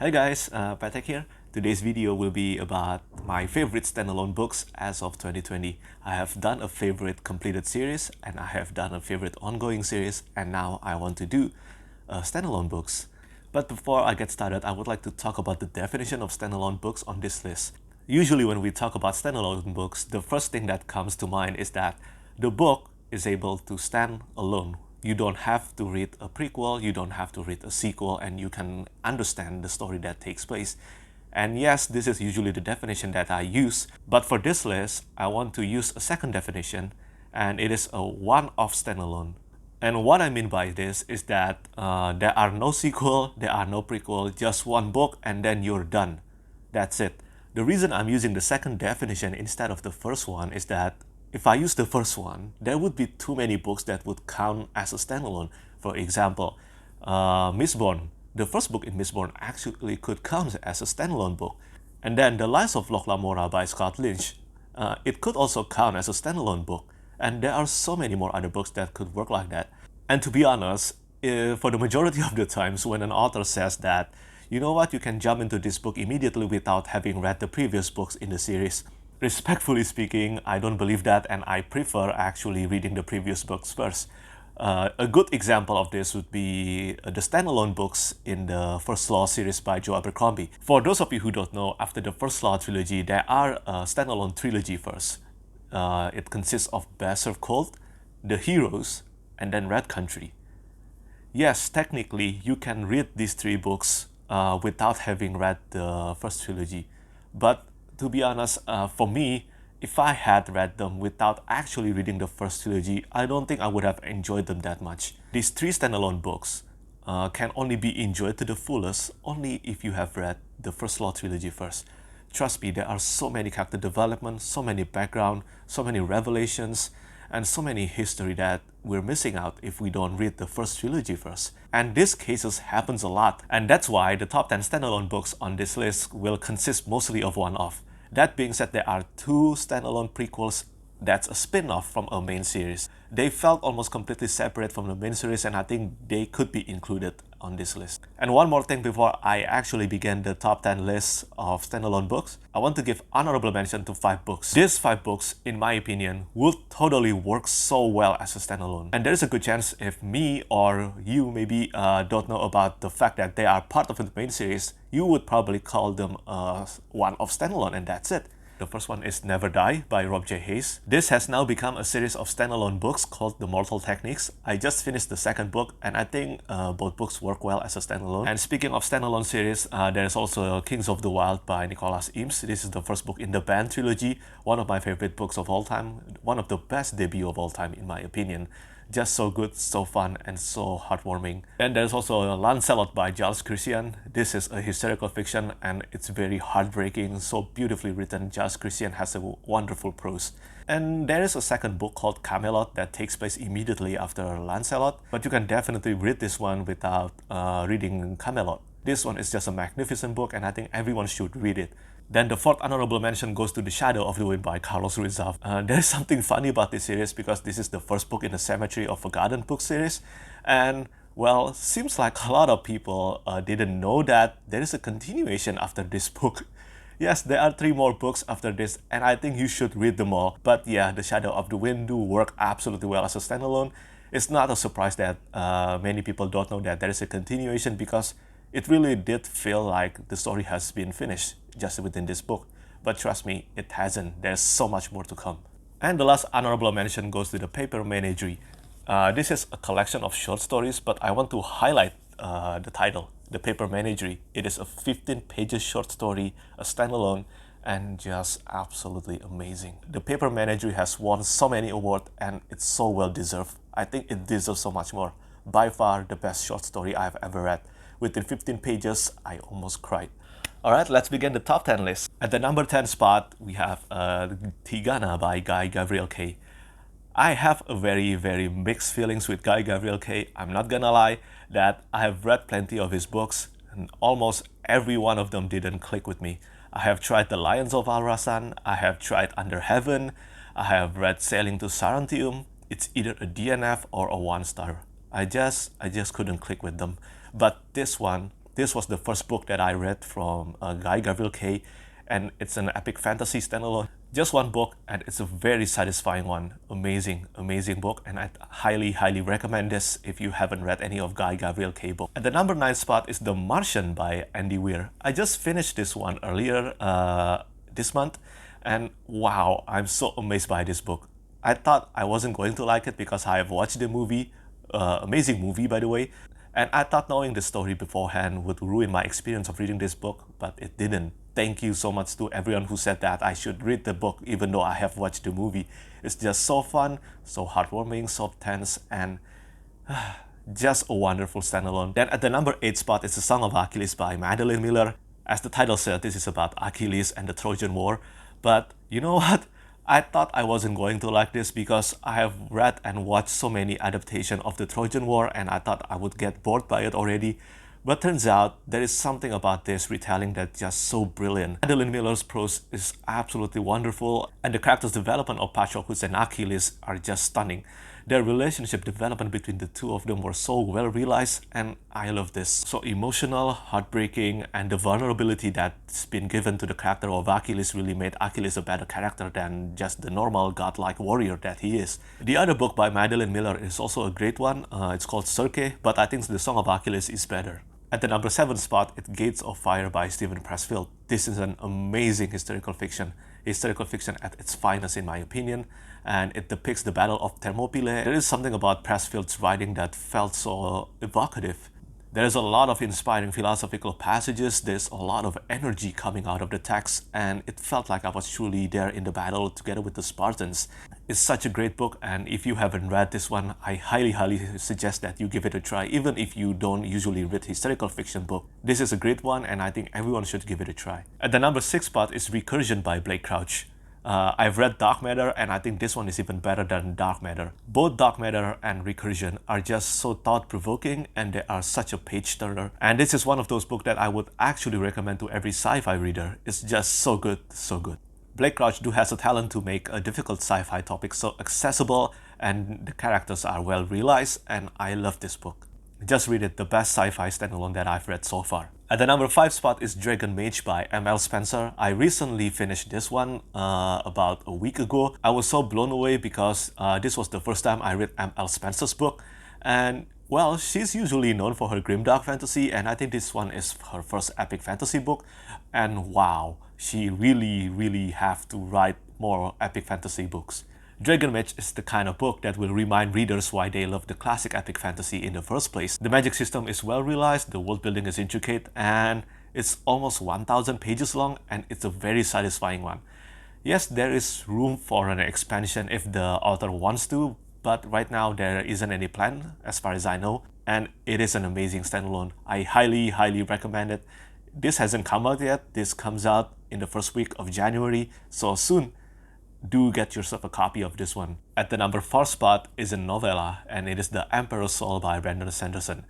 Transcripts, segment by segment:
Hi guys, Petrik here. Today's video will be about my favorite standalone books as of 2020. I have done a favorite completed series and I have done a favorite ongoing series, and now I want to do standalone books. But before I get started, I would like to talk about the definition of standalone books on this list. Usually when we talk about standalone books, the first thing that comes to mind is that the book is able to stand alone. You don't have to read a prequel, you don't have to read a sequel, and you can understand the story that takes place. And yes, this is usually the definition that I use, but for this list, I want to use a second definition, and it is a one-off standalone. And what I mean by this is that there are no sequel, there are no prequel, just one book and then you're done. That's it. The reason I'm using the second definition instead of the first one is that if I use the first one, there would be too many books that would count as a standalone. For example, Mistborn. The first book in Mistborn actually could count as a standalone book. And then The Lies of Locke Lamora by Scott Lynch. It could also count as a standalone book. And there are so many more other books that could work like that. And to be honest, for the majority of the times when an author says that, you know what, you can jump into this book immediately without having read the previous books in the series. Respectfully speaking, I don't believe that, and I prefer actually reading the previous books first. A good example of this would be the standalone books in the First Law series by Joe Abercrombie. For those of you who don't know, after the First Law trilogy, there are a standalone trilogy first. It consists of Berserk Cult, The Heroes, and then Red Country. Yes, technically, you can read these three books without having read the first trilogy, but to be honest, for me, if I had read them without actually reading the first trilogy, I don't think I would have enjoyed them that much. These three standalone books can only be enjoyed to the fullest only if you have read the First Law trilogy first. Trust me, there are so many character development, so many background, so many revelations, and so many history that we're missing out if we don't read the first trilogy first. And these cases happens a lot, and that's why the top 10 standalone books on this list will consist mostly of one-off. That being said, there are two standalone prequels that's a spin-off from a main series. They felt almost completely separate from the main series, and I think they could be included on this list. And one more thing before I actually begin the top 10 list of standalone books, I want to give honorable mention to 5 books. These 5 books, in my opinion, would totally work so well as a standalone. And there's a good chance if me or you maybe don't know about the fact that they are part of the main series, you would probably call them one of standalone, and that's it. The first one is Never Die by Rob J. Hayes. This has now become a series of standalone books called The Mortal Techniques. I just finished the second book, and I think both books work well as a standalone. And speaking of standalone series, there's also Kings of the Wyld by Nicholas Eames. This is the first book in the Band trilogy, one of my favorite books of all time, one of the best debut of all time in my opinion. Just so good, so fun, and so heartwarming. Then there's also Lancelot by Giles Kristian. This is a historical fiction and it's very heartbreaking, so beautifully written. Giles Kristian has a wonderful prose. And there is a second book called Camelot that takes place immediately after Lancelot, but you can definitely read this one without reading Camelot. This one is just a magnificent book and I think everyone should read it. Then the fourth honorable mention goes to The Shadow of the Wind by Carlos Ruiz. There is something funny about this series because this is the first book in the Cemetery of Forgotten Books series. And well, seems like a lot of people didn't know that there is a continuation after this book. Yes, there are 3 more books after this and I think you should read them all. But yeah, The Shadow of the Wind do work absolutely well as a standalone. It's not a surprise that many people don't know that there is a continuation because it really did feel like the story has been finished just within this book. But trust me, it hasn't. There's so much more to come. And the last honorable mention goes to The Paper Menagerie. This is a collection of short stories, but I want to highlight the title, The Paper Menagerie. It is a 15-page short story, a standalone, and just absolutely amazing. The Paper Menagerie has won so many awards and it's so well deserved. I think it deserves so much more. By far the best short story I've ever read. Within 15 pages, I almost cried. Alright, let's begin the top 10 list. At the number 10 spot, we have Tigana by Guy Gavriel Kay. I have a very mixed feelings with Guy Gavriel Kay. I'm not gonna lie that I have read plenty of his books and almost every one of them didn't click with me. I have tried The Lions of Al-Rasan, I have tried Under Heaven, I have read Sailing to Sarantium. It's either a DNF or a 1-star. I just couldn't click with them. But this one, This was the first book that I read from Guy Gavriel Kay, and it's an epic fantasy standalone. Just one book, and it's a very satisfying one. Amazing, amazing book, and I highly, highly recommend this if you haven't read any of Guy Gavriel Kay book. At the number 9 spot is The Martian by Andy Weir. I just finished this one earlier this month, and wow, I'm so amazed by this book. I thought I wasn't going to like it because I have watched the movie, amazing movie by the way, and I thought knowing the story beforehand would ruin my experience of reading this book, but it didn't. Thank you so much to everyone who said that I should read the book even though I have watched the movie. It's just so fun, so heartwarming, so tense, and just a wonderful standalone. Then at the number 8 spot is The Song of Achilles by Madeline Miller. As the title said, this is about Achilles and the Trojan War. But you know what? I thought I wasn't going to like this because I have read and watched so many adaptations of the Trojan War, and I thought I would get bored by it already. But turns out there is something about this retelling that's just so brilliant. Madeline Miller's prose is absolutely wonderful, and the character's development of Patroclus and Achilles are just stunning. Their relationship development between the two of them were so well realized, and I love this. So emotional, heartbreaking, and the vulnerability that's been given to the character of Achilles really made Achilles a better character than just the normal godlike warrior that he is. The other book by Madeline Miller is also a great one. It's called Circe, but I think The Song of Achilles is better. At the number 7 spot, it's Gates of Fire by Stephen Pressfield. This is an amazing historical fiction at its finest in my opinion, and it depicts the Battle of Thermopylae. There is something about Pressfield's writing that felt so evocative. There's a lot of inspiring philosophical passages, there's a lot of energy coming out of the text, and it felt like I was truly there in the battle together with the Spartans. It's such a great book, and if you haven't read this one, I highly, highly suggest that you give it a try, even if you don't usually read historical fiction book. This is a great one, and I think everyone should give it a try. At the number 6 spot is Recursion by Blake Crouch. I've read Dark Matter, and I think this one is even better than Dark Matter. Both Dark Matter and Recursion are just so thought-provoking, and they are such a page-turner. And this is one of those books that I would actually recommend to every sci-fi reader. It's just so good, so good. Blake Crouch has a talent to make a difficult sci-fi topic so accessible, and the characters are well realized, and I love this book. Just read it, the best sci-fi standalone that I've read so far. At the number 5 spot is Dragon Mage by M.L. Spencer. I recently finished this one about a week ago. I was so blown away because this was the first time I read M.L. Spencer's book. And well, she's usually known for her grimdark fantasy, and I think this one is her first epic fantasy book. And wow, she really have to write more epic fantasy books. Dragon Mage is the kind of book that will remind readers why they love the classic epic fantasy in the first place. The magic system is well realized, the world building is intricate, and it's almost 1000 pages long, and it's a very satisfying one. Yes, there is room for an expansion if the author wants to, but right now there isn't any plan as far as I know, and it is an amazing standalone. I highly recommend it. This hasn't come out yet. This comes out in the first week of January, so soon. Do get yourself a copy of this one. At the number 4 spot is a novella, and it is The Emperor's Soul by Brandon Sanderson.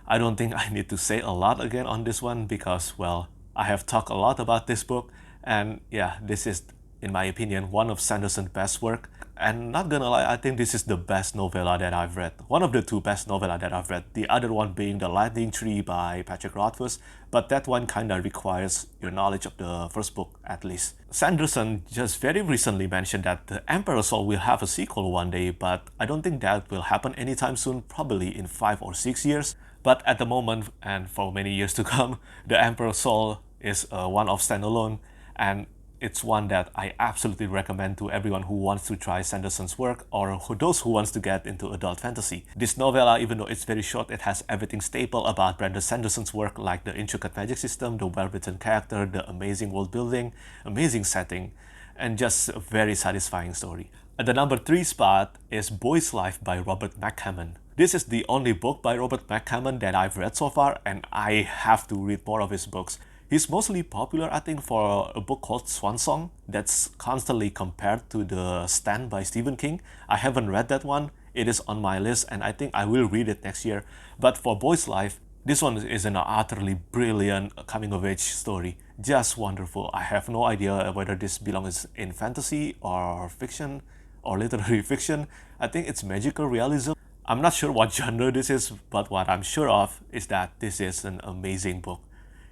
I don't think I need to say a lot again on this one because, well, I have talked a lot about this book, and yeah, this is, in my opinion, one of Sanderson's best work. And not gonna lie, I think this is the best novella that I've read. One of the 2 best novella that I've read. The other one being The Lightning Tree by Petrik, but that one kinda requires your knowledge of the first book at least. Sanderson just very recently mentioned that The Emperor's Soul will have a sequel one day, but I don't think that will happen anytime soon, probably in 5 or 6 years. But at the moment, and for many years to come, The Emperor's Soul is one of standalone, and it's one that I absolutely recommend to everyone who wants to try Sanderson's work or those who wants to get into adult fantasy. This novella, even though it's very short, it has everything staple about Brandon Sanderson's work, like the intricate magic system, the well-written character, the amazing world building, amazing setting, and just a very satisfying story. At the number 3 spot is Boy's Life by Robert McCammon. This is the only book by Robert McCammon that I've read so far, and I have to read more of his books. He's mostly popular, I think, for a book called Swan Song that's constantly compared to The Stand by Stephen King. I haven't read that one. It is on my list, and I think I will read it next year. But for Boy's Life, this one is an utterly brilliant coming-of-age story. Just wonderful. I have no idea whether this belongs in fantasy or fiction or literary fiction. I think it's magical realism. I'm not sure what genre this is, but what I'm sure of is that this is an amazing book.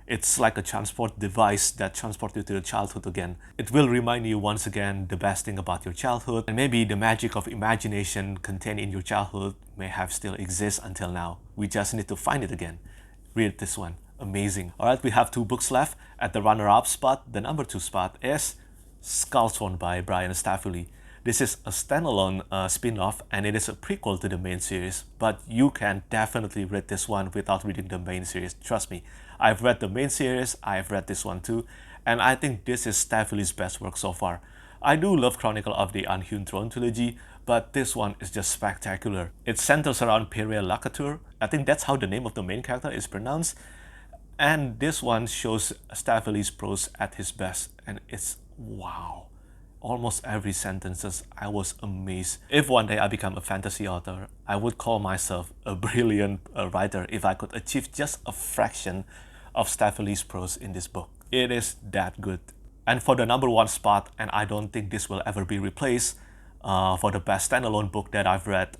It's like a transport device that transports you to your childhood again. It will remind you once again the best thing about your childhood, and maybe the magic of imagination contained in your childhood may have still exist until now. We just need to find it again. Read this one. Amazing. Alright, we have 2 books left. At the runner-up spot, the number 2 spot is Skullsworn by Brian Staveley. This is a standalone spin-off, and it is a prequel to the main series, but you can definitely read this one without reading the main series. Trust me, I've read the main series, I've read this one too, and I think this is Staveley's best work so far. I do love Chronicle of the Unhewn Throne trilogy, but this one is just spectacular. It centers around Pere Lacatur. I think that's how the name of the main character is pronounced. And this one shows Staveley's prose at his best, and it's wow. Almost every sentences, I was amazed. If one day I become a fantasy author, I would call myself a brilliant writer if I could achieve just a fraction of Staveley's prose in this book. It is that good. And for the number 1 spot, and I don't think this will ever be replaced, for the best standalone book that I've read,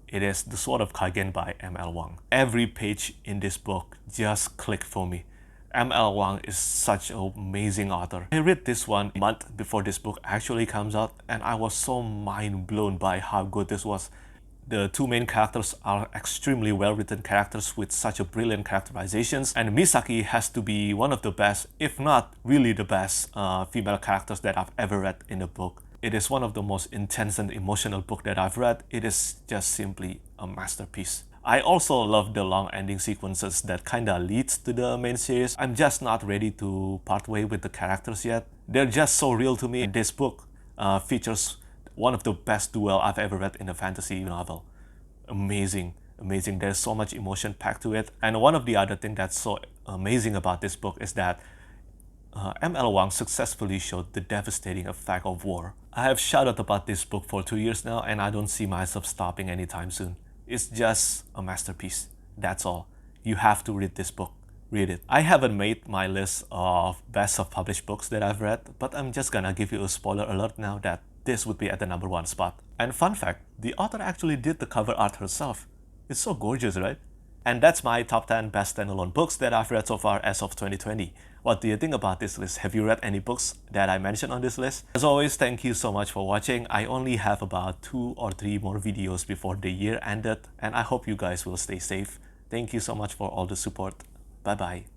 it is The Sword of Kaigen by M.L. Wang. Every page in this book just clicked for me. M.L. Wang is such an amazing author. I read this one a month before this book actually comes out, and I was so mind blown by how good this was. The 2 main characters are extremely well written characters with such a brilliant characterizations, and Misaki has to be one of the best, if not really the best, female characters that I've ever read in a book. It is one of the most intense and emotional book that I've read. It is just simply a masterpiece. I also love the long ending sequences that kinda leads to the main series. I'm just not ready to part way with the characters yet. They're just so real to me. This book features one of the best duel I've ever read in a fantasy novel. Amazing, amazing. There's so much emotion packed to it. And one of the other things that's so amazing about this book is that M.L. Wang successfully showed the devastating effect of war. I have shouted about this book for 2 years now, and I don't see myself stopping anytime soon. It's just a masterpiece. That's all. You have to read this book. Read it. I haven't made my list of best of published books that I've read, but I'm just gonna give you a spoiler alert now that this would be at the number 1 spot. And fun fact, the author actually did the cover art herself. It's so gorgeous, right? And that's my top 10 best standalone books that I've read so far as of 2020. What do you think about this list? Have you read any books that I mentioned on this list? As always, thank you so much for watching. I only have about 2 or 3 more videos before the year ended, and I hope you guys will stay safe. Thank you so much for all the support. Bye bye.